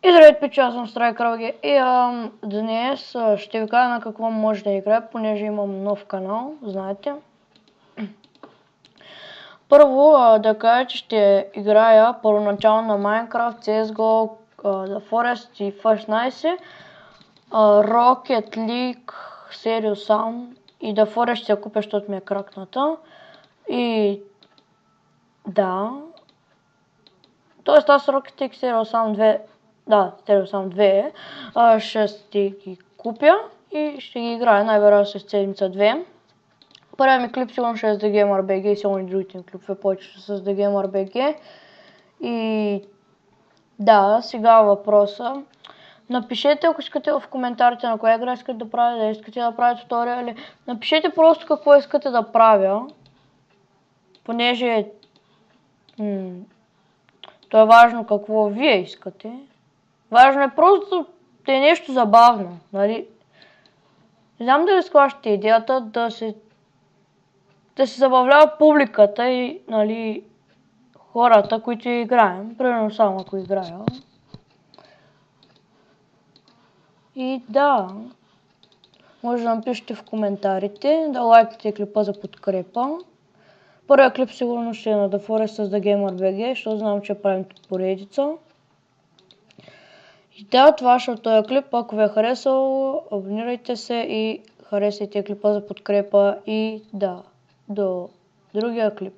И здравейте, пичи, аз съм StrikeRogue и днес ще ви кажа на какво може да играя, понеже имам нов канал, знаете. Първо да кажа, че ще играя първоначално на Minecraft, CSGO, The Forest и First Nice, Rocket League, Serious Sam и The Forest ще я купя, защото ми е кракната. И да, т.е. аз Rocket League, Serious Sam 2, да, Serious Sam 2 ще ги купя и ще ги играя най-вероятно след седмица 2. Първият ми клип сигурно ще е с The Gamer BG и сигурно и другите ми клипове повечето с The Gamer BG. И да, сега въпроса. Напишете, ако искате в коментарите на коя игра искате да правя, да искате да правя туториали. Напишете просто какво искате да правя, понеже то е важно какво вие искате. Важно е просто да е нещо забавно, нали? Не знам дали схващате идеята да се забавлява публиката и, нали, хората, които играем. Примерно само ако играя. И да, може да напишете в коментарите, да лайкате клипа за подкрепа. Първият клип сигурно ще е на The Forest с The Gamer BG, защото знам, че правим поредица. И да, това ще е този клип. Ако ви е харесал, абонирайте се и харесайте клипа за подкрепа. И да, до другия клип.